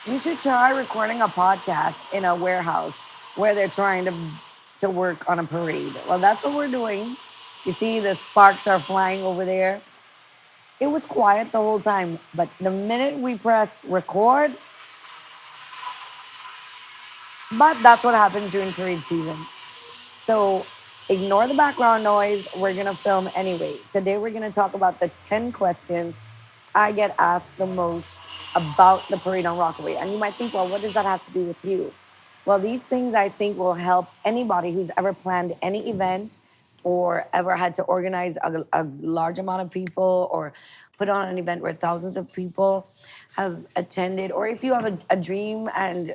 You should try recording a podcast in a warehouse where they're trying to work on a parade. Well, that's what we're doing. You see, the sparks are flying over there. It was quiet the whole time, but the minute we press record, but that's what happens during parade season. So ignore the background noise. We're going to film anyway. Today, we're going to talk about the 10 questions I get asked the most about the parade on Rockaway. And you might think, well, what does that have to do with you? Well, these things I think will help anybody who's ever planned any event or ever had to organize a large amount of people or put on an event where thousands of people have attended, or if you have a dream and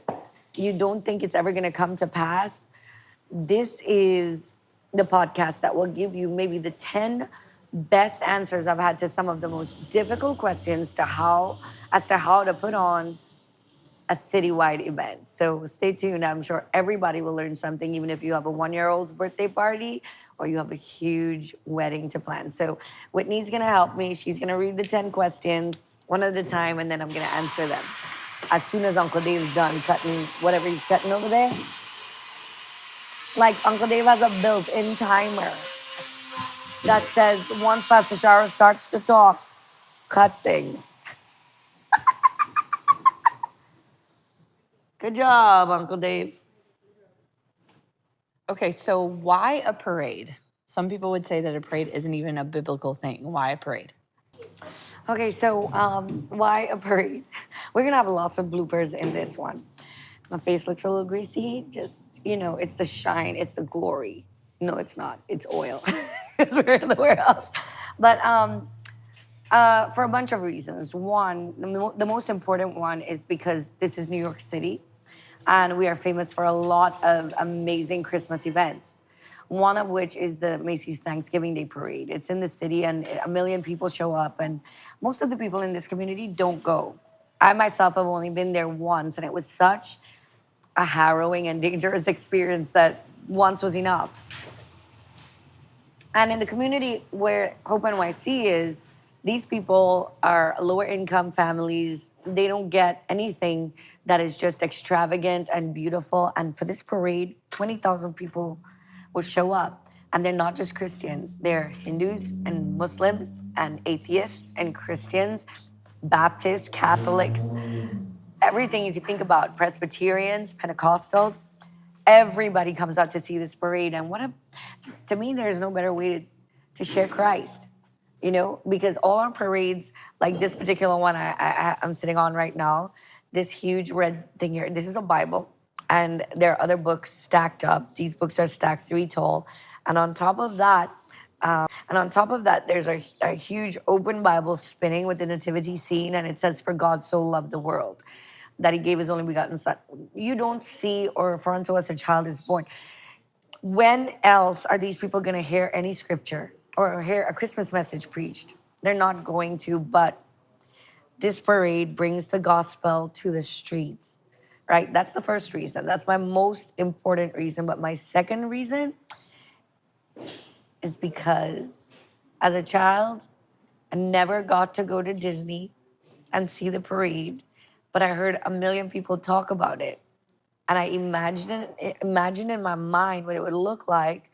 you don't think it's ever going to come to pass, this is the podcast that will give you maybe the 10 best answers I've had to some of the most difficult questions as to how to put on a citywide event. So stay tuned. I'm sure everybody will learn something, even if you have a 1 year old's birthday party or you have a huge wedding to plan. So Whitney's gonna help me. She's gonna read the 10 questions one at a time, and then I'm gonna answer them. As soon as Uncle Dave's done cutting whatever he's cutting over there, like Uncle Dave has a built-in timer that says once Pastor Sharo starts to talk, cut things. Good job, Uncle Dave. Okay, so why a parade? Some people would say that a parade isn't even a biblical thing. Why a parade? Okay, so why a parade? We're gonna have lots of bloopers in this one. My face looks a little greasy. Just, it's the shine, it's the glory. No, it's not. It's oil. Because we're in the warehouse. But for a bunch of reasons. One, the most important one is because this is New York City, and we are famous for a lot of amazing Christmas events. One of which is the Macy's Thanksgiving Day Parade. It's in the city, and a million people show up, and most of the people in this community don't go. I myself have only been there once, and it was such a harrowing and dangerous experience that once was enough. And in the community where Hope NYC is, these people are lower income families. They don't get anything that is just extravagant and beautiful. And for this parade, 20,000 people will show up. And they're not just Christians, they're Hindus and Muslims and atheists and Christians, Baptists, Catholics, everything you could think about, Presbyterians, Pentecostals. Everybody comes out to see this parade. And to me, there's no better way to share Christ, because all our parades, like this particular one I'm sitting on right now, this huge red thing here, this is a Bible. And there are other books stacked up. These books are stacked 3 tall. And on top of that, there's a huge open Bible spinning with the nativity scene, and it says, "For God so loved the world, that he gave his only begotten son." You don't see, or for unto us a child is born. When else are these people going to hear any scripture or hear a Christmas message preached? They're not going to, but this parade brings the gospel to the streets, right? That's the first reason. That's my most important reason. But my second reason is because as a child, I never got to go to Disney and see the parade, but I heard a million people talk about it. And I imagined in my mind what it would look like.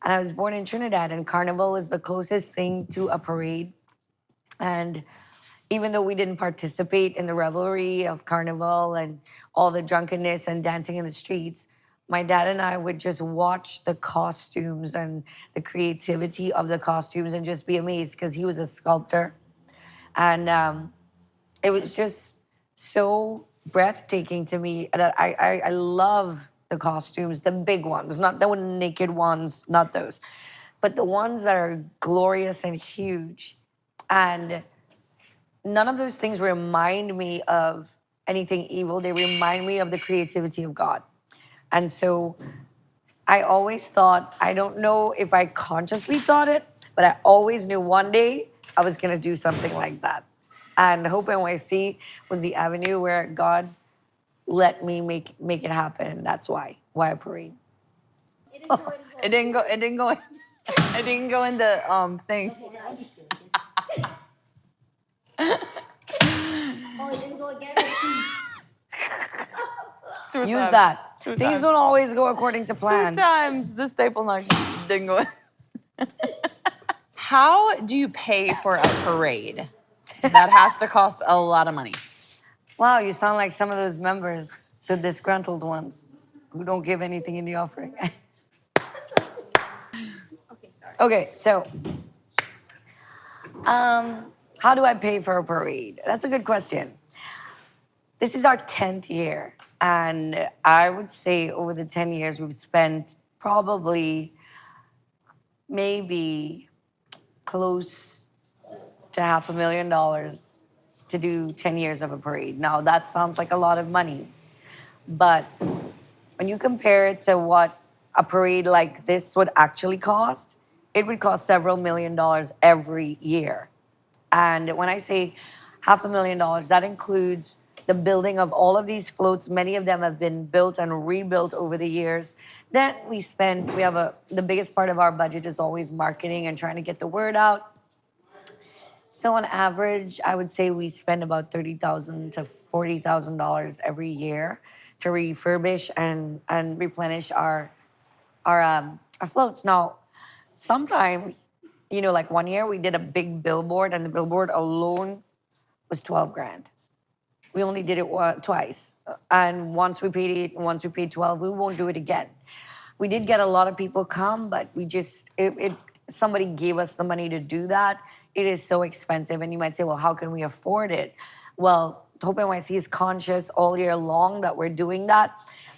And I was born in Trinidad, and Carnival was the closest thing to a parade. And even though we didn't participate in the revelry of Carnival and all the drunkenness and dancing in the streets, my dad and I would just watch the costumes and the creativity of the costumes and just be amazed, because he was a sculptor. And it was just so breathtaking to me that I love the costumes, the big ones, not the naked ones, not those, but the ones that are glorious and huge. And none of those things remind me of anything evil. They remind me of the creativity of God. And so I always thought, I don't know if I consciously thought it, but I always knew one day I was going to do something like that. And Hope NYC was the avenue where God let me make it happen. And that's why a parade. It didn't go. It didn't go. It didn't go in the thing. Oh, it didn't go again? Two Use times. that. Two Things times. don't always go according to plan. 2 times the staple knife didn't go in. How do you pay for a parade? That has to cost a lot of money. Wow, you sound like some of those members, the disgruntled ones, who don't give anything in the offering. Okay, so how do I pay for a parade? That's a good question. This is our 10th year, and I would say over the 10 years, we've spent probably maybe close to $500,000 to do 10 years of a parade. Now, that sounds like a lot of money, but when you compare it to what a parade like this would actually cost, it would cost several $1,000,000 every year. And when I say $500,000, that includes the building of all of these floats. Many of them have been built and rebuilt over the years. Then the biggest part of our budget is always marketing and trying to get the word out. So on average, I would say we spend about $30,000 to $40,000 every year to refurbish and replenish our floats. Now, sometimes, like one year we did a big billboard, and the billboard alone was 12 grand. We only did it twice, and once we paid 12, we won't do it again. We did get a lot of people come, but somebody gave us the money to do that. It is so expensive, and you might say, well, how can we afford it? Well, Hope NYC is conscious all year long that we're doing that,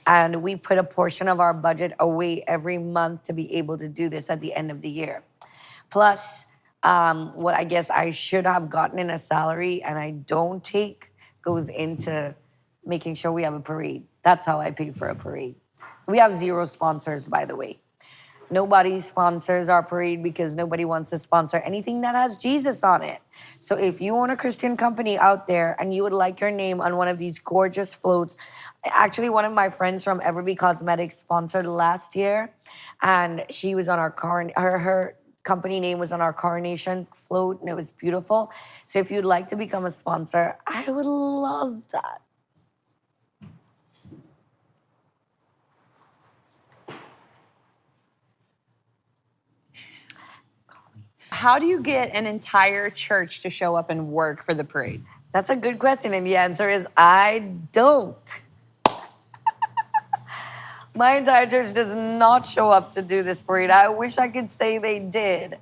and we put a portion of our budget away every month to be able to do this at the end of the year. Plus, what I guess I should have gotten in a salary and I don't take goes into making sure we have a parade. That's how I pay for a parade. We have 0 sponsors, by the way. Nobody sponsors our parade because nobody wants to sponsor anything that has Jesus on it. So if you own a Christian company out there and you would like your name on one of these gorgeous floats, actually one of my friends from Everbee Cosmetics sponsored last year, and she was on our car. Her company name was on our coronation float, and it was beautiful. So if you'd like to become a sponsor, I would love that. How do you get an entire church to show up and work for the parade? That's a good question, and the answer is I don't. My entire church does not show up to do this parade. I wish I could say they did.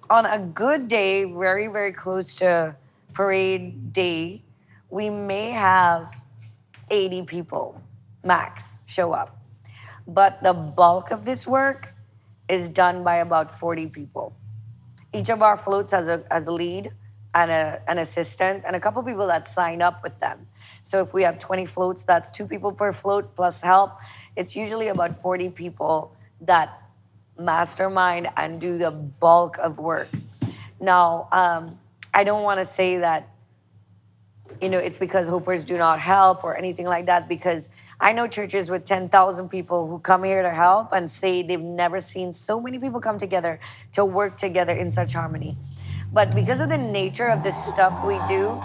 On a good day, very, very close to parade day, we may have 80 people max show up. But the bulk of this work is done by about 40 people. Each of our floats has a lead and an assistant and a couple people that sign up with them. So if we have 20 floats, that's 2 people per float plus help. It's usually about 40 people that mastermind and do the bulk of work. Now, I don't want to say that, it's because Hoopers do not help or anything like that, because I know churches with 10,000 people who come here to help and say they've never seen so many people come together to work together in such harmony. But because of the nature of the stuff we do,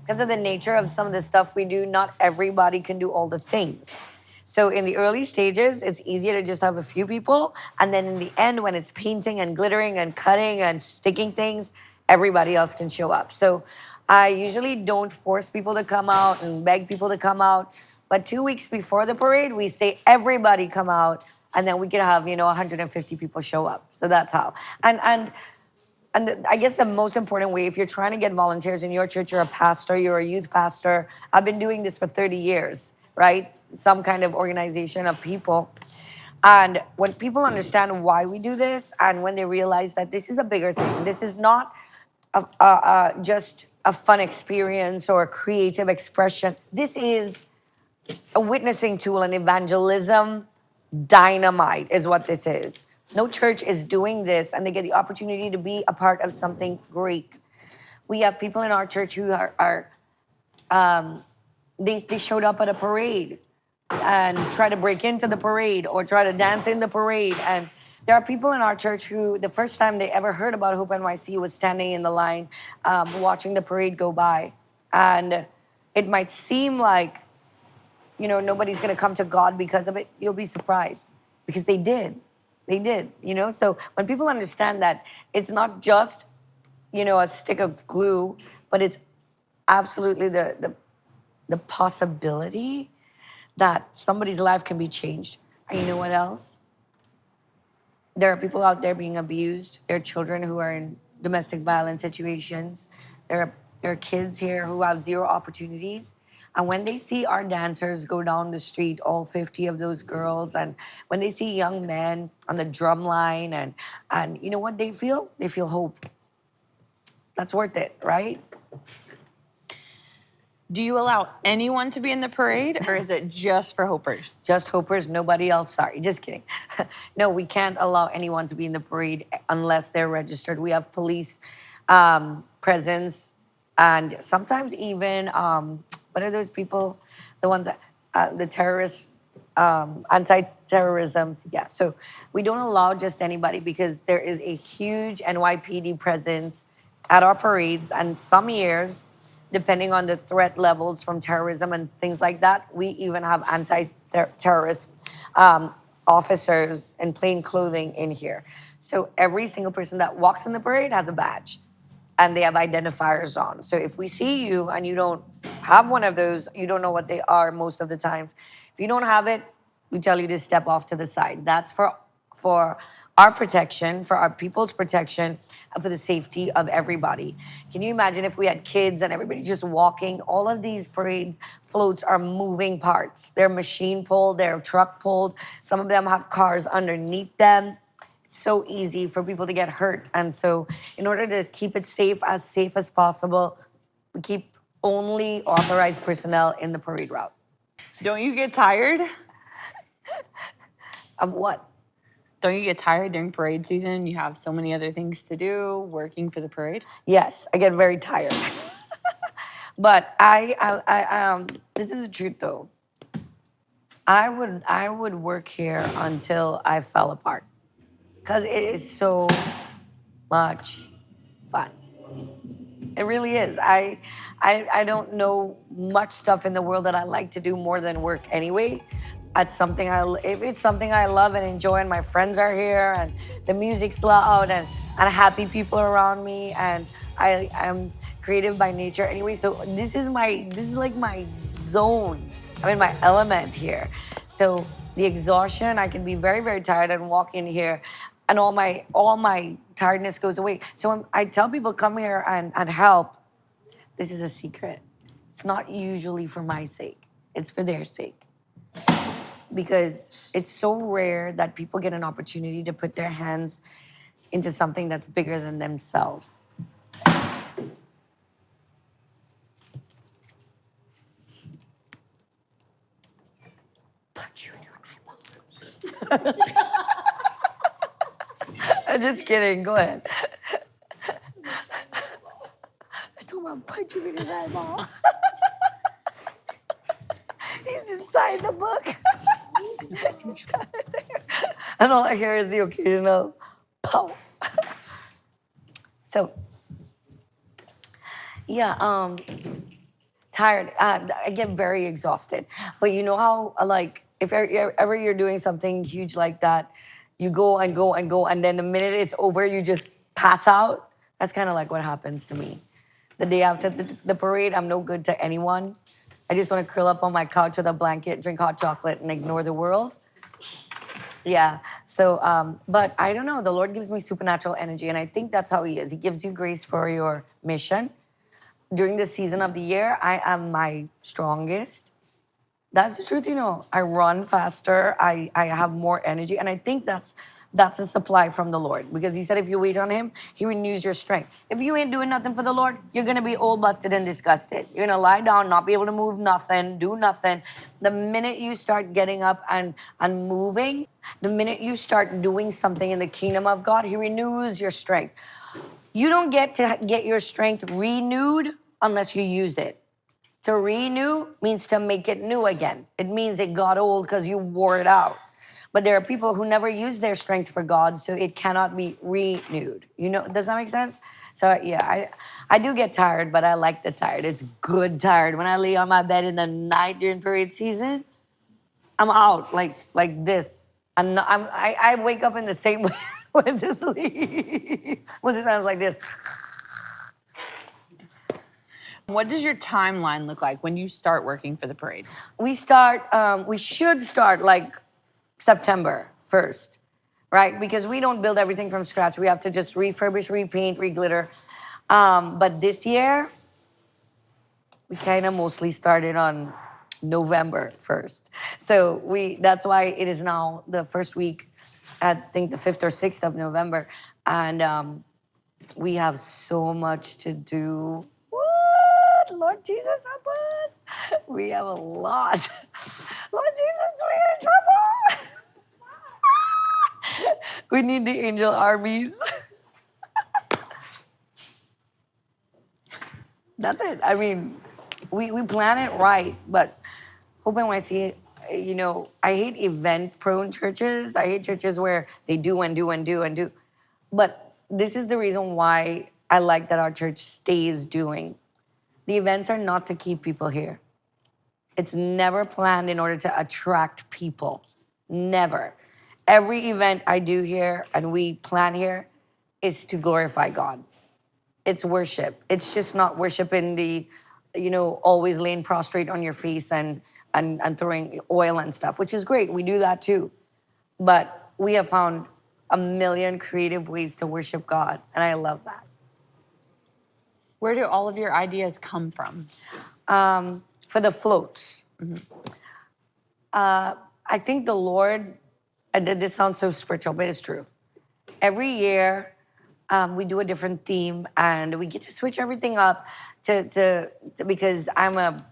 because of the nature of some of the stuff we do, not everybody can do all the things. So in the early stages, it's easier to just have a few people. And then in the end, when it's painting and glittering and cutting and sticking things, everybody else can show up. So I usually don't force people to come out and beg people to come out. But 2 weeks before the parade, we say, everybody come out. And then we can have, 150 people show up. So that's how. And I guess the most important way, if you're trying to get volunteers in your church, you're a pastor, you're a youth pastor. I've been doing this for 30 years, right? Some kind of organization of people. And when people understand why we do this, and when they realize that this is a bigger thing, this is not just a fun experience or a creative expression. This is a witnessing tool, and evangelism dynamite is what this is. No church is doing this, and they get the opportunity to be a part of something great. We have people in our church who they showed up at a parade and try to break into the parade or try to dance in the parade. And there are people in our church who the first time they ever heard about Hope NYC was standing in the line watching the parade go by. And it might seem like, nobody's going to come to God because of it, you'll be surprised because they did. They did, So when people understand that it's not just, a stick of glue, but it's absolutely the possibility that somebody's life can be changed. And you know what else? There are people out there being abused. There are children who are in domestic violence situations. There are kids here who have zero opportunities. And when they see our dancers go down the street, all 50 of those girls, and when they see young men on the drum line, and you know what they feel? They feel hope. That's worth it, right? Do you allow anyone to be in the parade, or is it just for hopers? Just hopers, nobody else. Sorry, just kidding. No, we can't allow anyone to be in the parade unless they're registered. We have police presence, and sometimes even what are those people? The ones that the terrorists, anti-terrorism. Yeah. So we don't allow just anybody because there is a huge NYPD presence at our parades, and some years, depending on the threat levels from terrorism and things like that, we even have anti-terrorist officers in plain clothing in here. So every single person that walks in the parade has a badge and they have identifiers on. So if we see you and you don't have one of those, you don't know what they are most of the times. If you don't have it, we tell you to step off to the side. That's for our protection, for our people's protection, and for the safety of everybody. Can you imagine if we had kids and everybody just walking? All of these parade floats are moving parts. They're machine pulled, they're truck pulled. Some of them have cars underneath them. It's so easy for people to get hurt. And so in order to keep it safe as possible, we keep only authorized personnel in the parade route. Don't you get tired? Of what? Don't you get tired during parade season? You have so many other things to do working for the parade. Yes, I get very tired. But this is the truth though. I would work here until I fell apart because it is so much fun. It really is. I don't know much stuff in the world that I like to do more than work anyway. If it's something I love and enjoy, and my friends are here, and the music's loud, and happy people around me, and I'm creative by nature anyway. So this is like my zone. I'm in my element here. So the exhaustion, I can be very, very tired and walk in here, and all my tiredness goes away. So when I tell people come here and help, this is a secret. It's not usually for my sake. It's for their sake. Because it's so rare that people get an opportunity to put their hands into something that's bigger than themselves. Punch you in your eyeball. I'm just kidding. Go ahead. I told him I'll punch you in his eyeball. He's inside the book. He's got it there. And all I hear is the occasional pow. So, yeah, tired. I get very exhausted. But you know how, if ever you're doing something huge like that, you go and go and go, and then the minute it's over, you just pass out? That's kind of like what happens to me. The day after the parade, I'm no good to anyone. I just want to curl up on my couch with a blanket, drink hot chocolate, and ignore the world. Yeah. So, but I don't know. The Lord gives me supernatural energy, and I think that's how He is. He gives you grace for your mission. During the season of the year, I am my strongest. That's the truth, I run faster. I have more energy, and I think that's a supply from the Lord, because He said if you wait on Him, He renews your strength. If you ain't doing nothing for the Lord, you're gonna be old, busted, and disgusted. You're gonna lie down, not be able to move nothing, do nothing. The minute you start getting up and moving, the minute you start doing something in the kingdom of God, He renews your strength. You don't get to get your strength renewed unless you use it. To renew means to make it new again. It means it got old because you wore it out. But there are people who never use their strength for God, so it cannot be renewed. Does that make sense? So yeah, I do get tired, but I like the tired. It's good tired. When I lay on my bed in the night during parade season, I'm out like this. And I wake up in the same way I went to sleep. Most of the times like this. What does your timeline look like when you start working for the parade? We should start like September 1st, right? Because we don't build everything from scratch. We have to just refurbish, repaint, reglitter. But this year, we kind of mostly started on November 1st. So that's why it is now the first week, I think the 5th or 6th of November. And we have so much to do. What? Lord Jesus, help us. We have a lot. Lord Jesus, we're in trouble. We need the angel armies. That's it. I mean, we plan it right, but Hope NYC, I hate event-prone churches. I hate churches where they do and do and do and do. But this is the reason why I like that our church stays doing. The events are not to keep people here. It's never planned in order to attract people. Never. Every event I do here and we plan here is to glorify God. It's worship. It's just not worship in the, always laying prostrate on your face and throwing oil and stuff, which is great. We do that too. But we have found a million creative ways to worship God, and I love that. Where do all of your ideas come from? For the floats, I think the Lord, and this sounds so spiritual, but it's true. Every year, we do a different theme, and we get to switch everything up to because I'm a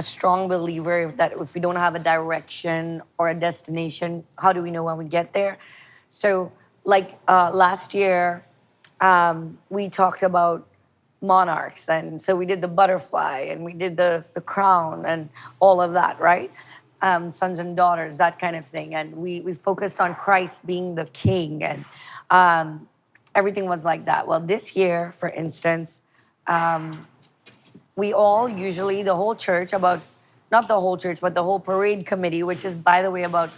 strong believer that if we don't have a direction or a destination, how do we know when we get there? So, like last year, we talked about monarchs, and so we did the butterfly, and we did the crown, and all of that, right? Sons and daughters, that kind of thing, and we focused on Christ being the king, and everything was like that. Well, this year, for instance, we all usually, the whole church, not the whole church, but the whole parade committee, which is, by the way, about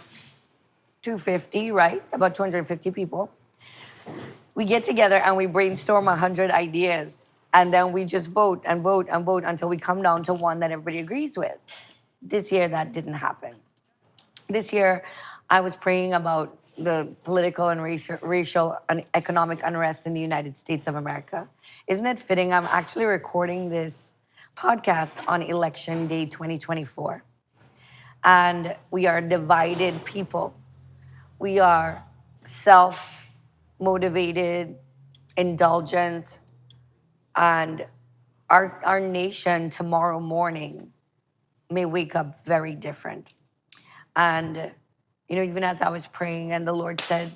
250, right? About 250 people. We get together and we brainstorm 100 ideas. And then we just vote and vote and vote until we come down to one that everybody agrees with. This year, that didn't happen. This year, I was praying about the political and racial and economic unrest in the United States of America. Isn't it fitting? I'm actually recording this podcast on Election Day 2024. And we are divided people. We are self-motivated, indulgent, and our nation tomorrow morning may wake up very different. And, even as I was praying and the Lord said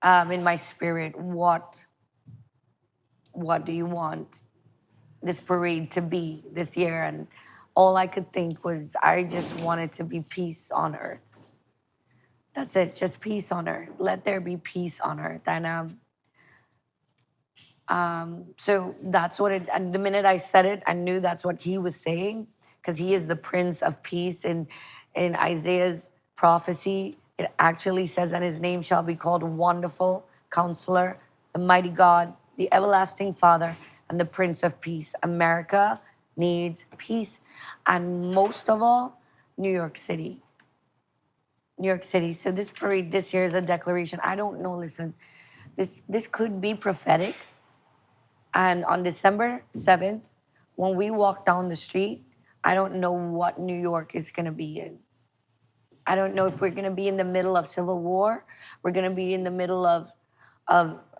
in my spirit, what do you want this parade to be this year? And all I could think was, I just want it to be peace on earth. That's it, just peace on earth. Let there be peace on earth. And so that's what it, and the minute I said it, I knew that's what he was saying, because he is the Prince of Peace. In Isaiah's prophecy, it actually says that his name shall be called Wonderful Counselor, the Mighty God, the Everlasting Father, and the Prince of Peace. America needs peace. And most of all, New York City. New York City. So this parade this year is a declaration. I don't know, listen, this could be prophetic. And on December 7th, when we walk down the street, I don't know what New York is going to be in. I don't know if we're going to be in the middle of civil war, we're going to be in the middle of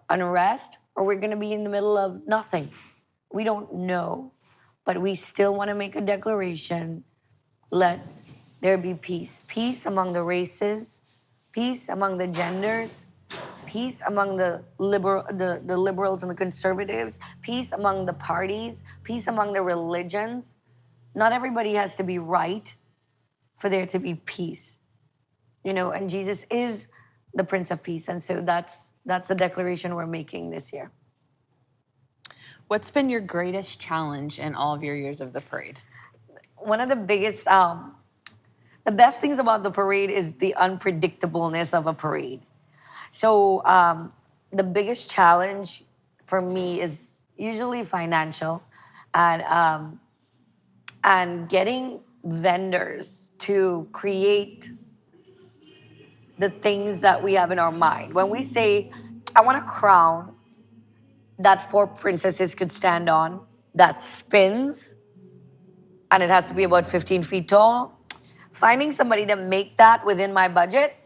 unrest, or we're going to be in the middle of nothing. We don't know. But we still want to make a declaration. Let there be peace. Peace among the races, peace among the genders, peace among the liberals and the conservatives, peace among the parties, peace among the religions. Not everybody has to be right for there to be peace. And Jesus is the Prince of Peace. And so that's the declaration we're making this year. What's been your greatest challenge in all of your years of the parade? One of the the best things about the parade is the unpredictableness of a parade. So the biggest challenge for me is usually financial, and getting vendors to create the things that we have in our mind. When we say, I want a crown that four princesses could stand on, that spins, and it has to be about 15 feet tall, finding somebody to make that within my budget.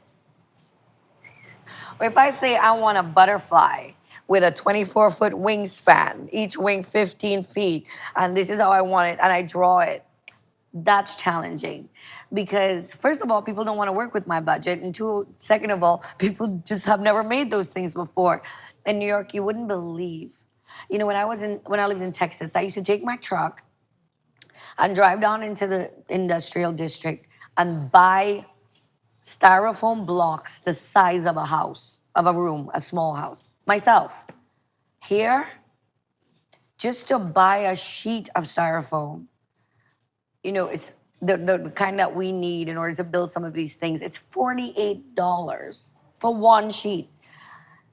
Or if I say I want a butterfly with a 24-foot wingspan, each wing 15 feet, and this is how I want it, and I draw it, that's challenging. Because first of all, people don't want to work with my budget, and second of all, people just have never made those things before. In New York, you wouldn't believe. You know, when I lived in Texas, I used to take my truck and drive down into the industrial district and buy styrofoam blocks the size of a house, of a room, a small house, myself. Here, just to buy a sheet of styrofoam, you know, it's the kind that we need in order to build some of these things. It's $48 for one sheet.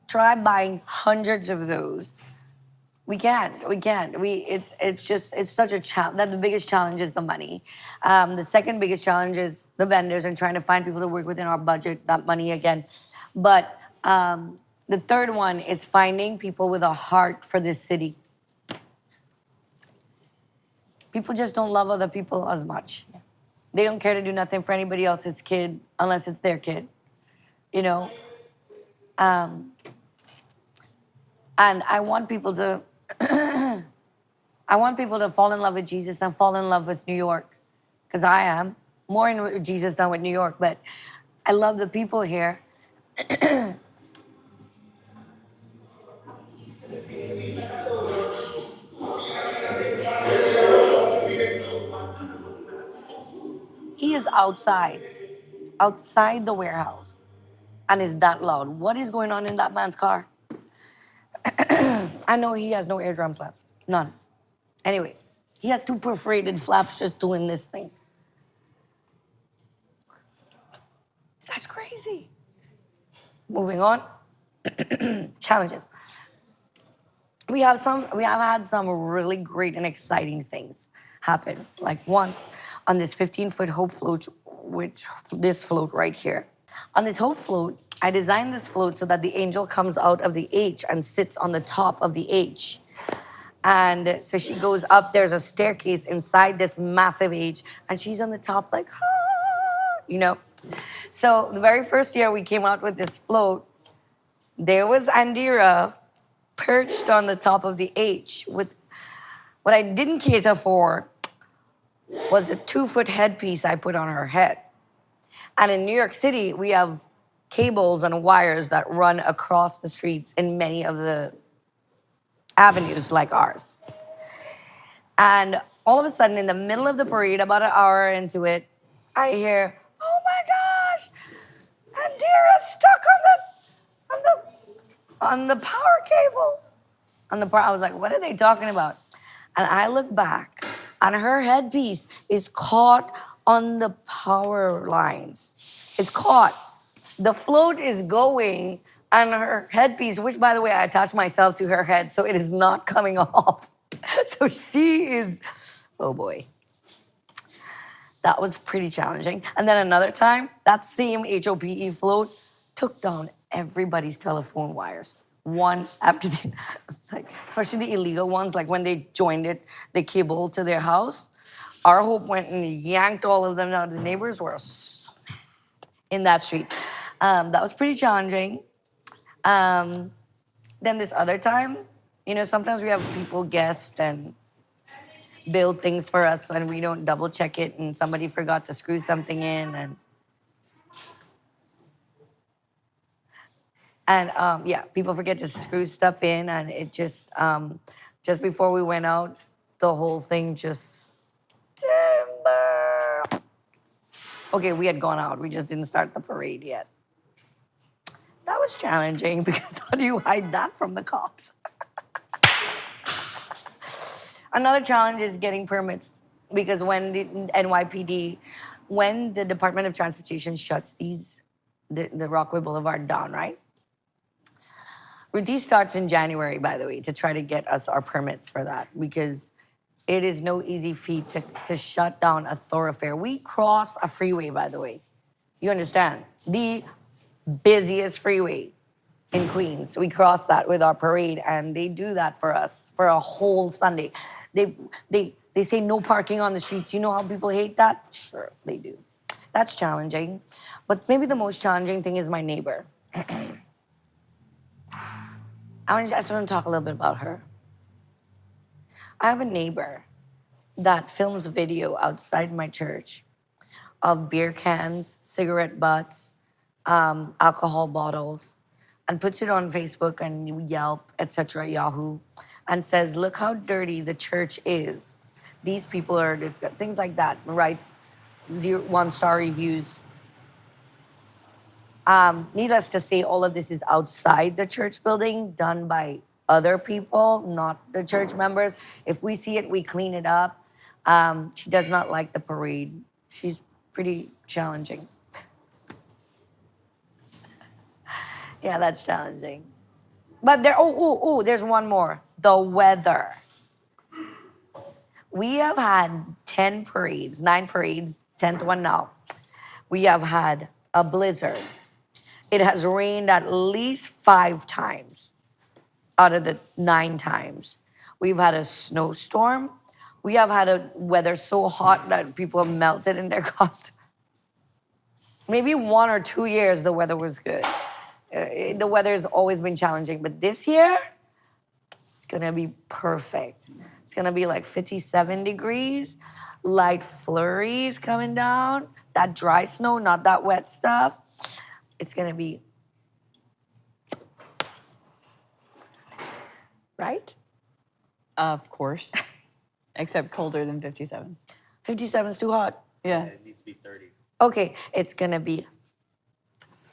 Try buying hundreds of those. We can't. It's such a challenge. That the biggest challenge is the money. The second biggest challenge is the vendors and trying to find people to work within our budget, that money again. But the third one is finding people with a heart for this city. People just don't love other people as much. They don't care to do nothing for anybody else's kid unless it's their kid, you know? And I want people to fall in love with Jesus and fall in love with New York, because I am more in Jesus than with New York, but I love the people here. He is outside the warehouse, and is that loud. What is going on in that man's car? I know he has no eardrums left. None. Anyway, he has two perforated flaps just doing this thing. That's crazy. Moving on. Challenges. We have had some really great and exciting things happen. Like once on this 15-foot hope float, which this float right here. On this hope float, I designed this float so that the angel comes out of the H and sits on the top of the H. And so she goes up, there's a staircase inside this massive H, and she's on the top like, ah, you know? So the very first year we came out with this float, there was Andira perched on the top of the H. With what I didn't cater for was the 2-foot headpiece I put on her head. And in New York City, we have cables and wires that run across the streets in many of the avenues like ours. And all of a sudden, in the middle of the parade, about an hour into it, I hear, oh my gosh, Andira's stuck on the power cable. I was like, what are they talking about? And I look back, and her headpiece is caught on the power lines. It's caught. The float is going, and her headpiece, which, by the way, I attached myself to her head, so it is not coming off. So she is, oh boy. That was pretty challenging. And then another time, that same HOPE float took down everybody's telephone wires. One after the, like, especially the illegal ones, like when they joined it, the cable to their house. Our hope went and yanked all of them out. The neighbors were so mad in that street. That was pretty challenging. Then this other time, you know, sometimes we have people guest and build things for us and we don't double check it and somebody forgot to screw something in and yeah, people forget to screw stuff in and it just before we went out, the whole thing just timber. Okay, we had gone out. We just didn't start the parade yet. That was challenging because how do you hide that from the cops? Another challenge is getting permits because when the NYPD when the Department of Transportation shuts the Rockaway Boulevard down, right? Ruthie starts in January, by the way, to try to get us our permits for that because it is no easy feat to shut down a thoroughfare. We cross a freeway, by the way. You understand? The busiest freeway in Queens. We cross that with our parade, and they do that for us for a whole Sunday. They say no parking on the streets. You know how people hate that? Sure, they do. That's challenging. But maybe the most challenging thing is my neighbor. I just want to talk a little bit about her. I have a neighbor that films video outside my church of beer cans, cigarette butts, alcohol bottles, and puts it on Facebook and Yelp, etc., Yahoo, and says, "Look how dirty the church is. These people are things like that." Writes 1-star reviews. Needless to say, all of this is outside the church building, done by other people, not the church members. If we see it, we clean it up. She does not like the parade. She's pretty challenging. Yeah, that's challenging. But there's one more. The weather. We have had 10 parades, 9 parades, 10th one now. We have had a blizzard. It has rained at least 5 times out of the 9 times. We've had a snowstorm. We have had a weather so hot that people have melted in their costume. Maybe 1 or 2 years the weather was good. The weather has always been challenging, but this year, it's gonna be perfect. It's gonna be like 57 degrees, light flurries coming down, that dry snow, not that wet stuff. It's gonna be, right? Of course. Except colder than 57. 57 is too hot. Yeah. It needs to be 30. Okay, it's gonna be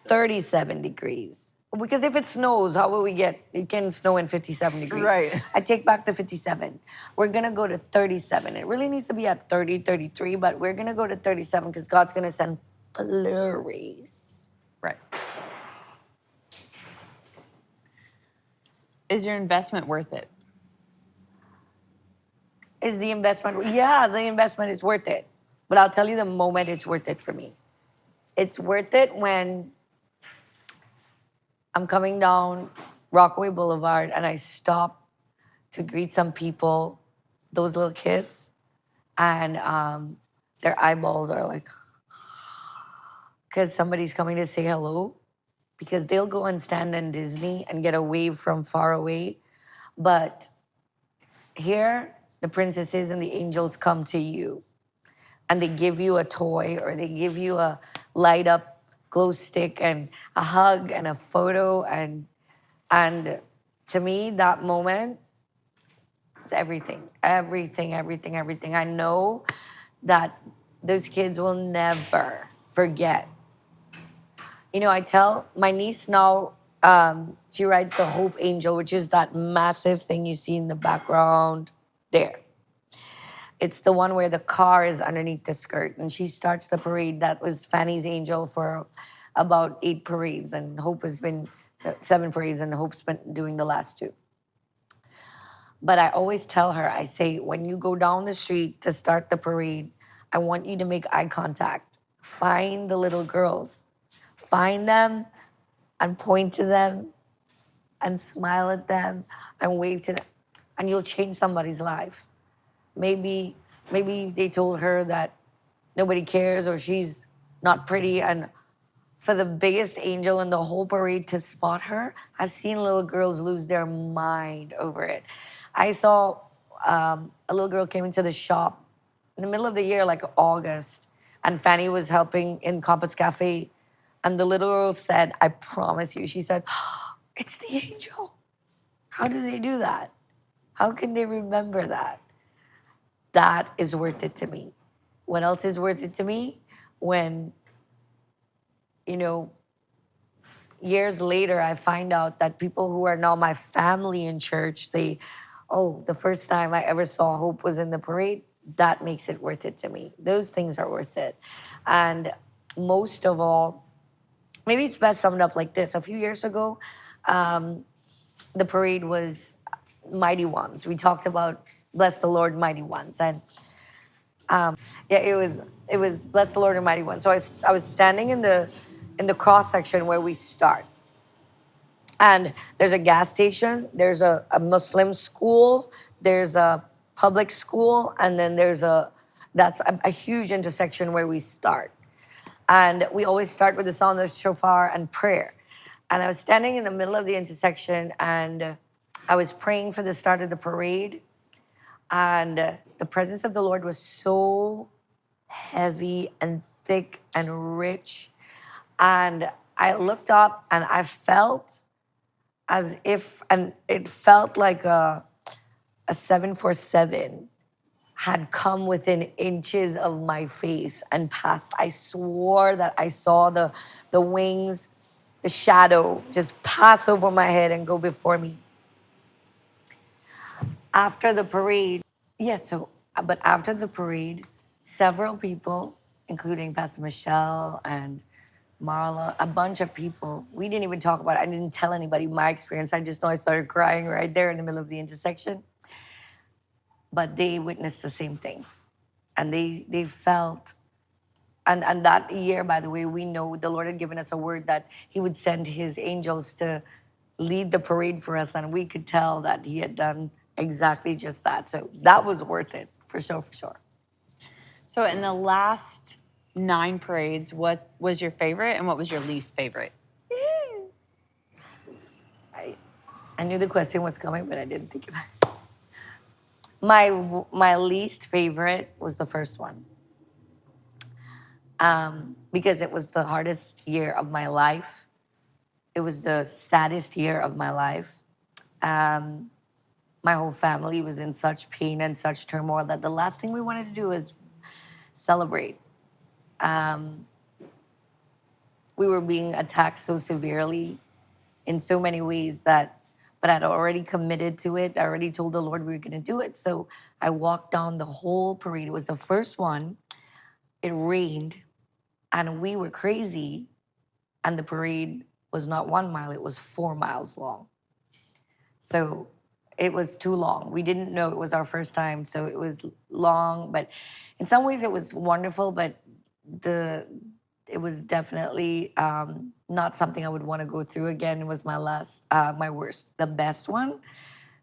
37 degrees. Because if it snows, how will we get, it can snow in 57 degrees. Right. I take back the 57. We're gonna go to 37. It really needs to be at 30, 33, but we're gonna go to 37 because God's gonna send flurries. Right. Is your investment worth it? Is the investment, yeah, the investment is worth it. But I'll tell you the moment it's worth it for me. It's worth it when I'm coming down Rockaway Boulevard and I stop to greet some people, those little kids, and their eyeballs are like, because somebody's coming to say hello, because they'll go and stand in Disney and get a wave from far away. But here, the princesses and the angels come to you and they give you a toy or they give you a light up glow stick and a hug and a photo. And to me, that moment is everything, everything, everything, everything. I know that those kids will never forget. You know, I tell my niece now, she rides the Hope Angel, which is that massive thing you see in the background there. It's the one where the car is underneath the skirt, and she starts the parade. That was Fannys Angel for about 8 parades, and Hope has been 7 parades, and Hope's been doing the last 2. But I always tell her, I say, when you go down the street to start the parade, I want you to make eye contact. Find the little girls. Find them and point to them and smile at them and wave to them. And you'll change somebody's life. Maybe they told her that nobody cares or she's not pretty. And for the biggest angel in the whole parade to spot her, I've seen little girls lose their mind over it. I saw a little girl came into the shop in the middle of the year, like August, and Fanny was helping in Compass Cafe. And the little girl said, I promise you, she said, it's the angel. How do they do that? How can they remember that? That is worth it to me. What else is worth it to me? When, you know, years later, I find out that people who are now my family in church say, oh, the first time I ever saw Hope was in the parade. that makes it worth it to me. Those things are worth it. And most of all, maybe it's best summed up like this. A few years ago, the parade was Mighty Ones. We talked about Bless the Lord, Mighty Ones. And yeah, it was Bless the Lord and Mighty Ones. So I was standing in the cross section where we start. And there's a gas station, there's a Muslim school, there's a public school, and then that's a huge intersection where we start. And we always start with the sound of shofar and prayer. And I was standing in the middle of the intersection, and I was praying for the start of the parade. And the presence of the Lord was so heavy and thick and rich. And I looked up and I felt as if, and it felt like a 747 had come within inches of my face and passed. I swore that I saw the wings, the shadow just pass over my head and go before me. After the parade, but after the parade, several people, including Pastor Michelle and Marla, a bunch of people, we didn't even talk about it. I didn't tell anybody my experience. I just know I started crying right there in the middle of the intersection. But they witnessed the same thing. And they felt, and that year, by the way, we know the Lord had given us a word that he would send his angels to lead the parade for us. And we could tell that he had done exactly just that. So that was worth it, for sure, for sure. So in the last 9 parades, what was your favorite and what was your least favorite? I knew the question was coming, but I didn't think about it. My least favorite was the first one. Because it was the hardest year of my life. It was the saddest year of my life. My whole family was in such pain and such turmoil that the last thing we wanted to do was celebrate. We were being attacked so severely in so many ways but I'd already committed to it. I already told the Lord we were going to do it. So I walked down the whole parade. It was the first one. It rained, and we were crazy. And the parade was not 1 mile, it was 4 miles long. So it was too long. We didn't know it was our first time, so it was long. But in some ways, it was wonderful, but it was definitely not something I would want to go through again. It was my worst. The best one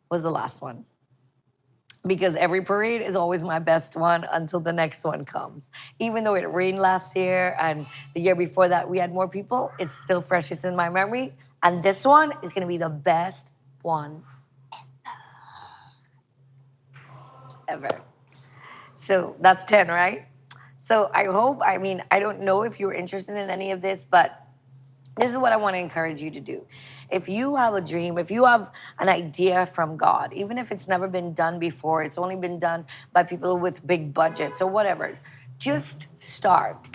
was the last one. Because every parade is always my best one until the next one comes. Even though it rained last year and the year before that we had more people, it's still freshest in my memory. And this one is going to be the best one ever. So that's 10, right? So I don't know if you're interested in any of this, but this is what I want to encourage you to do. If you have a dream, if you have an idea from God, even if it's never been done before, it's only been done by people with big budgets or whatever, just start.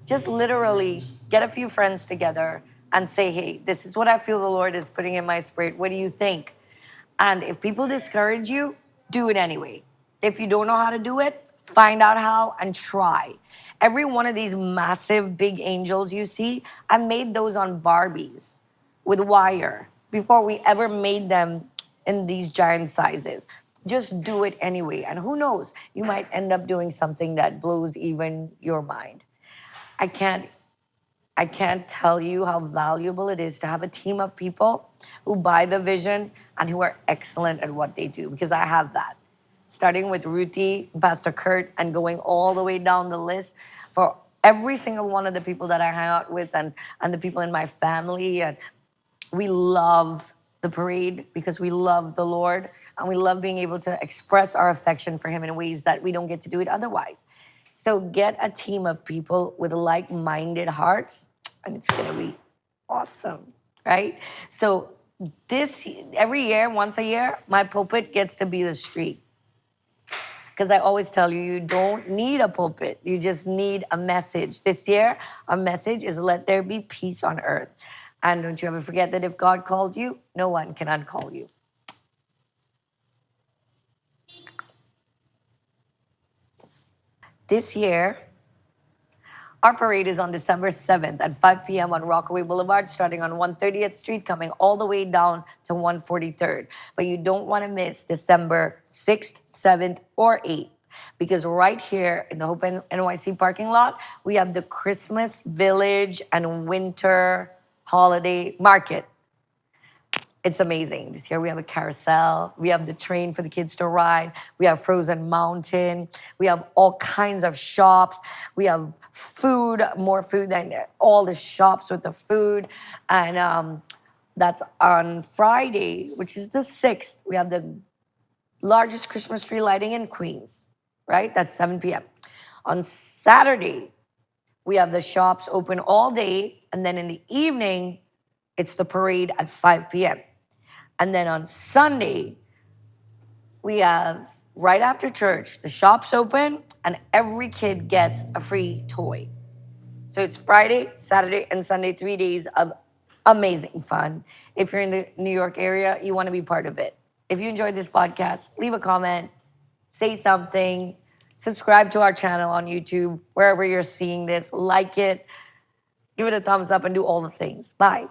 Just literally get a few friends together and say, hey, this is what I feel the Lord is putting in my spirit. What do you think? And if people discourage you, do it anyway. If you don't know how to do it, find out how and try. Every one of these massive big angels you see, I made those on Barbies with wire before we ever made them in these giant sizes. Just do it anyway. And who knows, you might end up doing something that blows even your mind. I can't tell you how valuable it is to have a team of people who buy the vision and who are excellent at what they do, because I have that. Starting with Ruthie, Pastor Kurt, and going all the way down the list for every single one of the people that I hang out with and the people in my family. And we love the parade because we love the Lord and we love being able to express our affection for him in ways that we don't get to do it otherwise. So get a team of people with like-minded hearts and it's going to be awesome, right? So every year, once a year, my pulpit gets to be the street. Because I always tell you, you don't need a pulpit. You just need a message. This year, our message is let there be peace on earth. And don't you ever forget that if God called you, no one can uncall you. This year, our parade is on December 7th at 5 p.m. on Rockaway Boulevard, starting on 130th Street, coming all the way down to 143rd. But you don't want to miss December 6th, 7th, or 8th. Because right here in the Hope NYC parking lot, we have the Christmas Village and Winter Holiday Market. It's amazing. This year we have a carousel. We have the train for the kids to ride. We have Frozen Mountain. We have all kinds of shops. We have food, more food than all the shops with the food. And that's on Friday, which is the 6th. We have the largest Christmas tree lighting in Queens, right? That's 7 p.m. On Saturday, we have the shops open all day. And then in the evening, it's the parade at 5 p.m. And then on Sunday, we have, right after church, the shops open and every kid gets a free toy. So it's Friday, Saturday, and Sunday, 3 days of amazing fun. If you're in the New York area, you want to be part of it. If you enjoyed this podcast, leave a comment, say something, subscribe to our channel on YouTube, wherever you're seeing this, like it, give it a thumbs up, and do all the things. Bye.